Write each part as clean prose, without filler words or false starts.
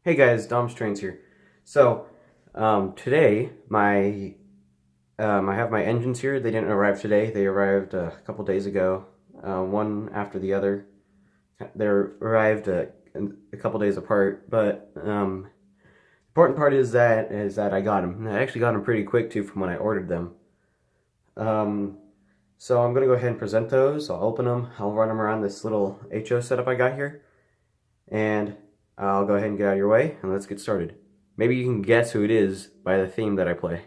Hey guys, Dom's Trains here. So, today I have my engines here. They didn't arrive today. They arrived a couple days ago, one after the other. They arrived a couple days apart, but important part is that I got them. I actually got them pretty quick too from when I ordered them. So I'm gonna go ahead and present those. I'll open them. I'll run them around this little HO setup I got here, and I'll go ahead and get out of your way, and let's get started. Maybe you can guess who it is by the theme that I play.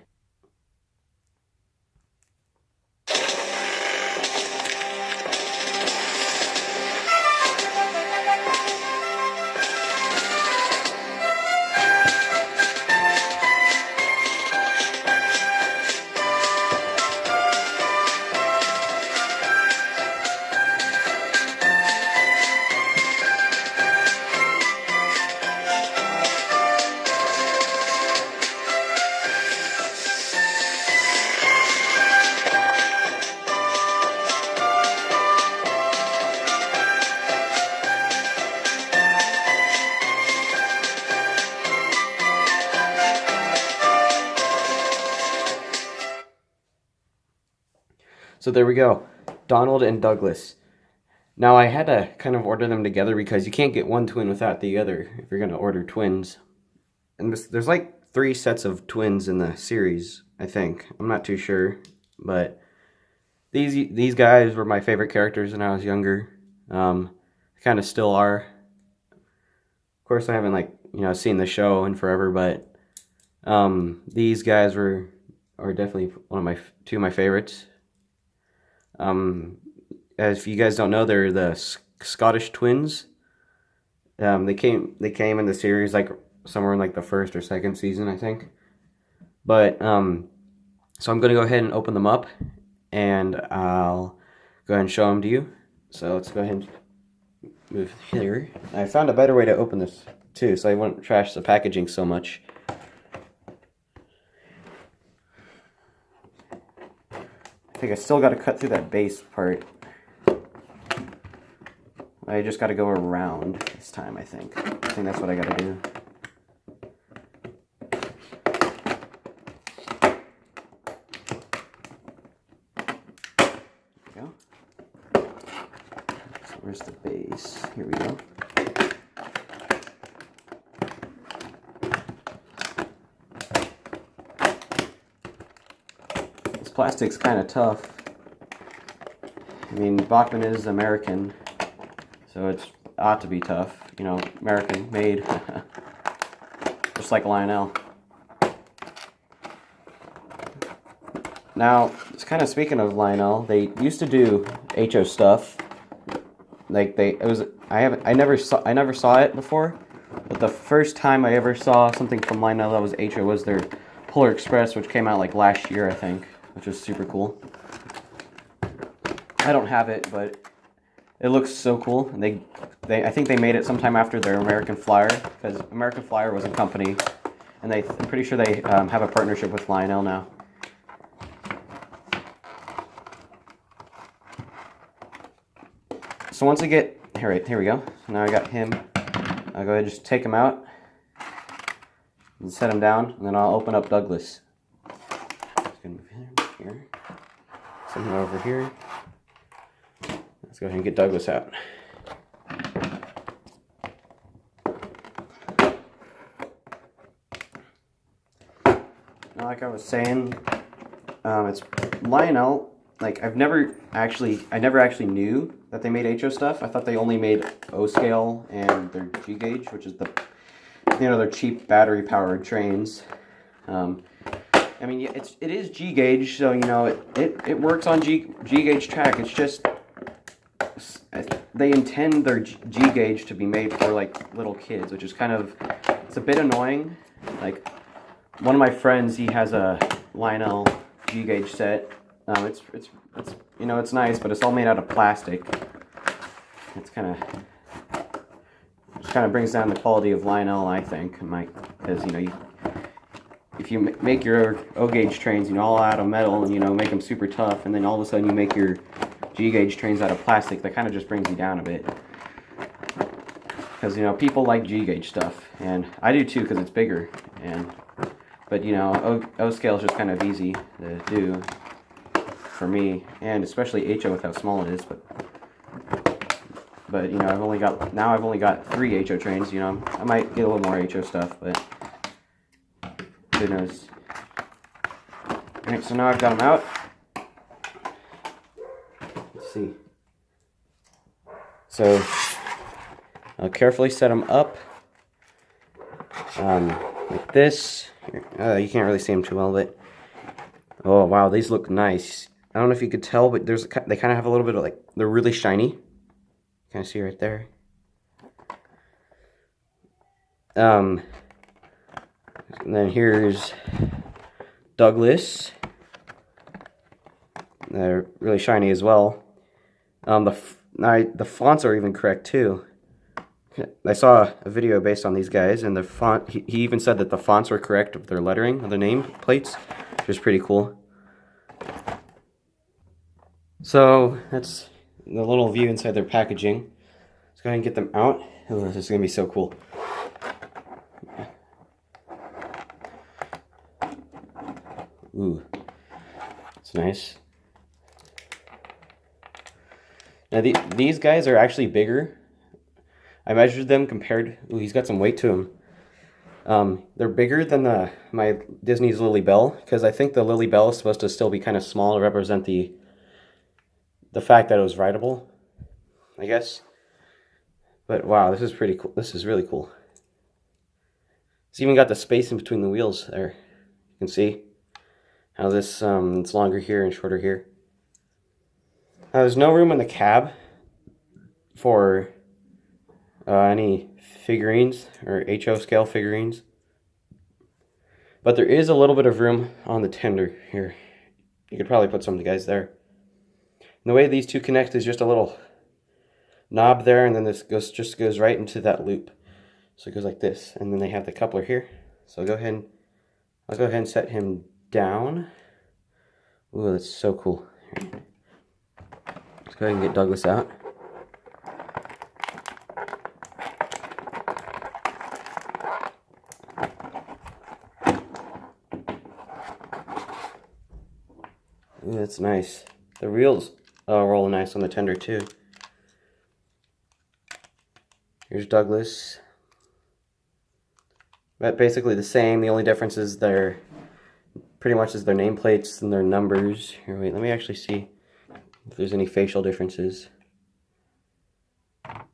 So there we go, Donald and Douglas. Now I had to kind of order them together because you can't get one twin without the other if you're going to order twins. And there's like 3 sets of twins in the series, I think. I'm not too sure, but these guys were my favorite characters when I was younger. Kind of still are. Of course, I haven't seen the show in forever, but these guys are definitely two of my favorites. As if you guys don't know, they're the Scottish twins. They came in the series like somewhere in like the 1st or 2nd season, I think. But so I'm gonna go ahead and open them up, and I'll go ahead and show them to you. So let's go ahead and move here. I found a better way to open this too, so I wouldn't trash the packaging so much. I think I still got to cut through that base part. I just got to go around this time, I think. I think that's what I got to do. There we go. So where's the base? Here we go. Plastic's kind of tough. I mean, Bachmann is American, so it ought to be tough. You know, American made, just like Lionel. Now, it's kind of speaking of Lionel, they used to do HO stuff. I never saw it before, but the first time I ever saw something from Lionel that was HO was their Polar Express, which came out like last year, I think, which was super cool. I don't have it, but it looks so cool. And I think they made it sometime after their American Flyer, because American Flyer was a company, and I'm pretty sure they have a partnership with Lionel now. So once I get here we go. So now I got him. I'll go ahead and just take him out and set him down, and then I'll open up Douglas. Just gonna move here. Send him over here. Let's go ahead and get Douglas out. Now, like I was saying, it's Lionel. Like I never actually knew that they made HO stuff. I thought they only made O scale and their G gauge, which is their cheap battery powered trains. I mean, it is G gauge, so it works on G gauge track. It's just they intend their G gauge to be made for like little kids, which is it's a bit annoying. Like one of my friends, he has a Lionel G gauge set. It's nice, but it's all made out of plastic. It's just kind of brings down the quality of Lionel, I think, because if you make your O gauge trains, all out of metal, and make them super tough, and then all of a sudden you make your G gauge trains out of plastic, that kind of just brings you down a bit. because you know people like G gauge stuff, and I do too because it's bigger. But you know, O scale is just kind of easy to do for me, and especially HO with how small it is. But you know, I've only got 3 HO trains. You know, I might get a little more HO stuff, but who knows? Alright, so now I've got them out. Let's see. So I'll carefully set them up like this. You can't really see them too well, but oh wow, these look nice. I don't know if you could tell, but they kind of have a little bit of like, they're really shiny. Kind of see right there. And then here's Douglas. They're really shiny as well. The fonts are even correct too. I saw a video based on these guys, and the font, he even said that the fonts were correct of their lettering of the name plates, which is pretty cool. So that's the little view inside their packaging. Let's go ahead and get them out. Oh, this is going to be so cool. Ooh, it's nice. Now these guys are actually bigger. I measured them compared. Ooh, he's got some weight to him. They're bigger than my Disney's Lily Bell, because I think the Lily Bell is supposed to still be kind of small to represent the fact that it was rideable, I guess. But wow, this is pretty cool. This is really cool. It's even got the space in between the wheels there. You can see how this it's longer here and shorter here. Now there's no room in the cab for any figurines or HO scale figurines, but there is a little bit of room on the tender here. You could probably put some of the guys there. And the way these two connect is just a little knob there, and then this just goes right into that loop. So it goes like this, and then they have the coupler here. So I'll go ahead and set him down. Ooh, that's so cool. Let's go ahead and get Douglas out. Ooh, that's nice. The wheels roll nice on the tender too. Here's Douglas. But basically the same. The only difference is their nameplates and their numbers. Here, wait, let me actually see if there's any facial differences.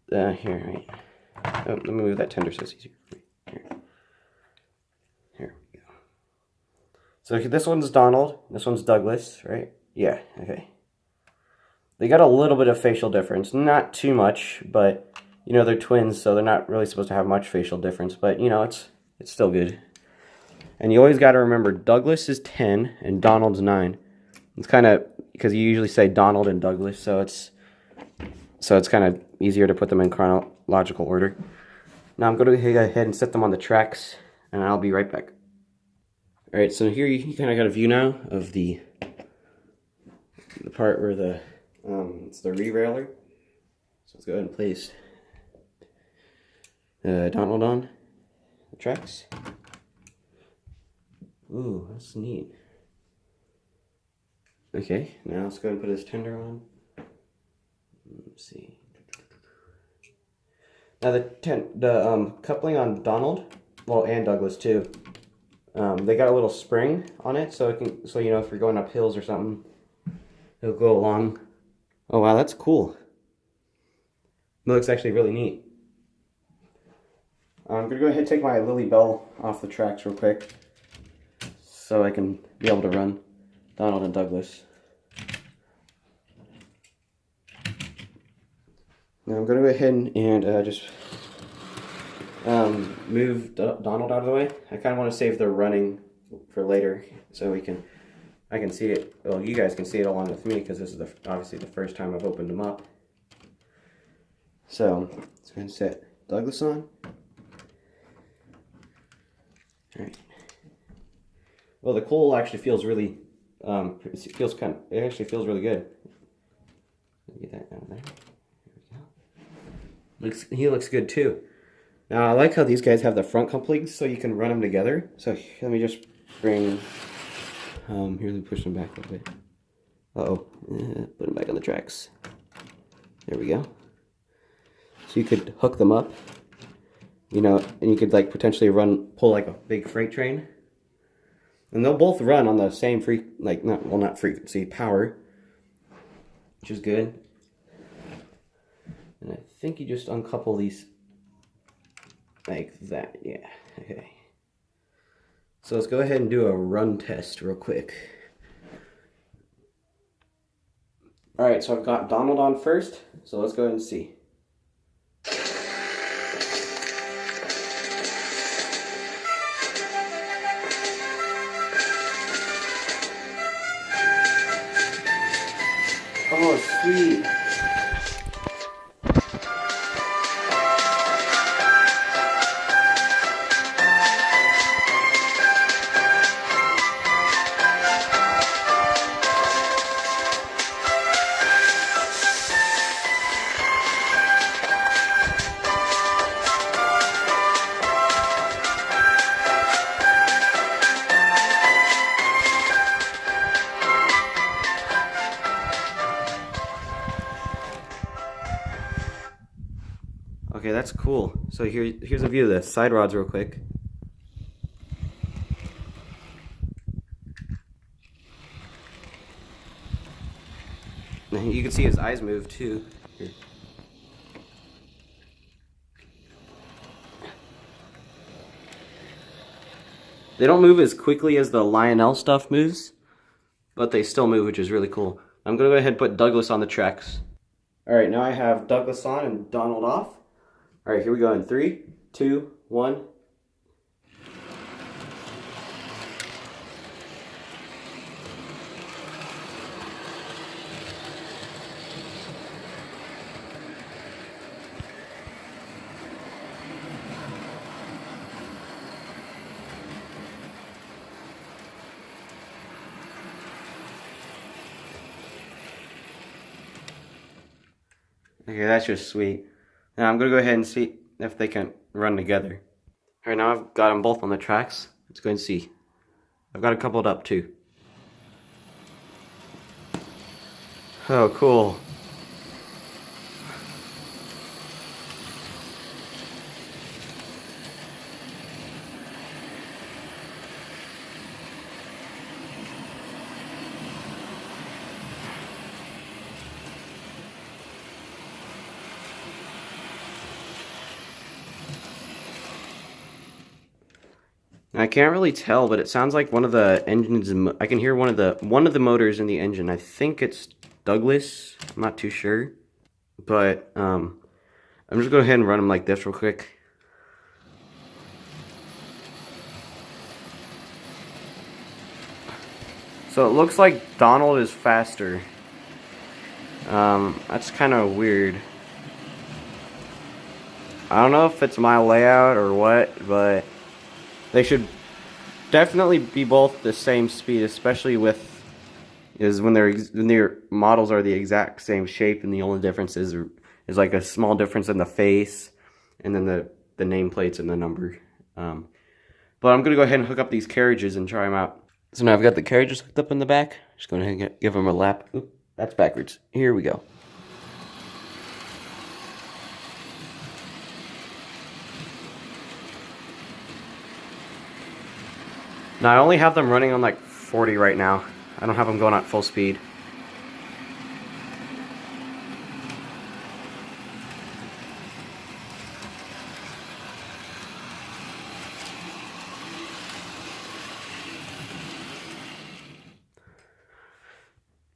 Here, right. Oh, let me move that tender so it's easier for me. Here we go. So this one's Donald, this one's Douglas, right? Yeah, okay. They got a little bit of facial difference. Not too much, but you know, they're twins, so they're not really supposed to have much facial difference, but you know, it's still good. And you always got to remember, Douglas is 10 and Donald's 9. It's kind of, because you usually say Donald and Douglas, so it's kind of easier to put them in chronological order. Now I'm going to go ahead and set them on the tracks, and I'll be right back. Alright, so here you kind of got a view now of the part where it's the re-railer. So let's go ahead and place Donald on the tracks. Ooh, that's neat. Okay, now let's go ahead and put his tender on. Let's see. Now the coupling on Donald, well, and Douglas too. They got a little spring on it, so you know, if you're going up hills or something, it'll go along. Oh wow, that's cool. It looks actually really neat. I'm gonna go ahead and take my Lily Bell off the tracks real quick, so I can be able to run Donald and Douglas. Now I'm going to go ahead and just move Donald out of the way. I kind of want to save the running for later, so I can see it. Well, you guys can see it along with me, because this is obviously the first time I've opened them up. So let's go ahead and set Douglas on. All right. Well, the coal actually feels really, it actually feels really good. Get that down there. There we go. He looks good too. Now I like how these guys have the front couplings so you can run them together. So let me just bring, here, let me push them back a little bit. Uh-oh, put them back on the tracks. There we go. So you could hook them up, you know, and you could like potentially pull like a big freight train. And they'll both run on the same not frequency, power, which is good. And I think you just uncouple these like that, yeah, okay. So let's go ahead and do a run test real quick. All right, so I've got Donald on first, so let's go ahead and see. Oh, sweet. Okay, that's cool. So here's a view of the side rods real quick. And you can see his eyes move too. Here. They don't move as quickly as the Lionel stuff moves, but they still move, which is really cool. I'm gonna go ahead and put Douglas on the tracks. All right, now I have Douglas on and Donald off. All right, here we go in 3, 2, 1. Okay, that's just sweet. Now I'm gonna go ahead and see if they can run together. All right, now I've got them both on the tracks. Let's go and see. I've got it coupled up too. Oh, cool. I can't really tell, but it sounds like one of the engines. I can hear one of the motors in the engine. I think it's Douglas. I'm not too sure, but I'm just going to go ahead and run them like this real quick. So it looks like Donald is faster. That's kind of weird. I don't know if it's my layout or what, but they should definitely be both the same speed, especially when their models are the exact same shape, and the only difference is like a small difference in the face, and then the nameplates and the number. But I'm gonna go ahead and hook up these carriages and try them out. So now I've got the carriages hooked up in the back. Just going to give them a lap. Oop, that's backwards. Here we go. Now I only have them running on like 40 right now. I don't have them going at full speed.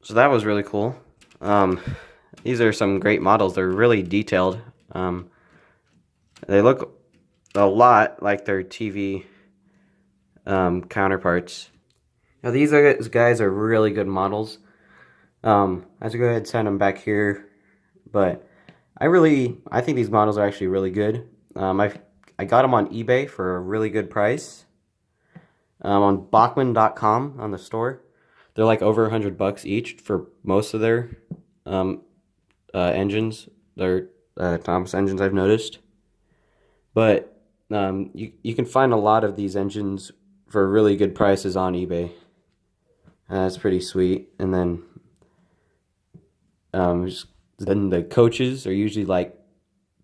So that was really cool. These are some great models. They're really detailed. They look a lot like their TV counterparts. Now these guys are really good models. I have to go ahead and send them back here, but I think these models are actually really good. I got them on eBay for a really good price. On Bachmann.com on the store, they're like over $100 each for most of their engines. Their Thomas engines, I've noticed. But you can find a lot of these engines for really good prices on eBay. That's pretty sweet. And then the coaches are usually like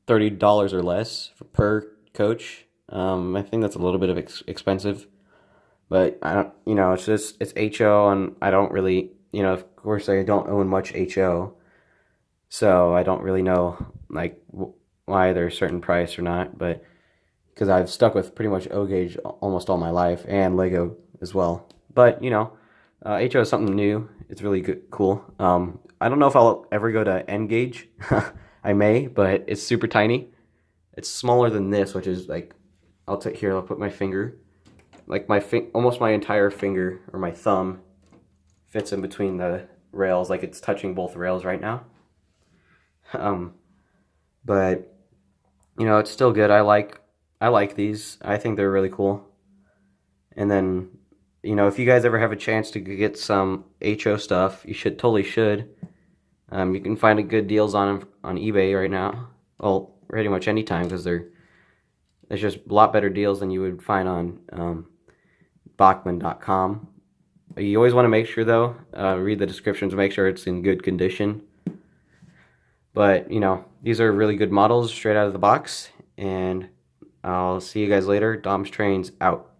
$30 or less per coach. I think that's a little bit of expensive, but I don't, it's HO, and I don't really, of course I don't own much HO, so I don't really know like why they're a certain price or not, but because I've stuck with pretty much O gauge almost all my life and Lego as well. But HO is something new. It's really good, cool. I don't know if I'll ever go to N gauge. I may, but it's super tiny. It's smaller than this, which is like, I'll put my finger, like almost my entire finger or my thumb fits in between the rails, like it's touching both rails right now. But it's still good. I like these. I think they're really cool. And then, if you guys ever have a chance to get some HO stuff, you should. You can find good deals on them on eBay right now. Well, pretty much any time, because it's just a lot better deals than you would find on Bachmann.com. You always want to make sure, though, read the descriptions to make sure it's in good condition. But, these are really good models straight out of the box. And I'll see you guys later. Dom's Trains out.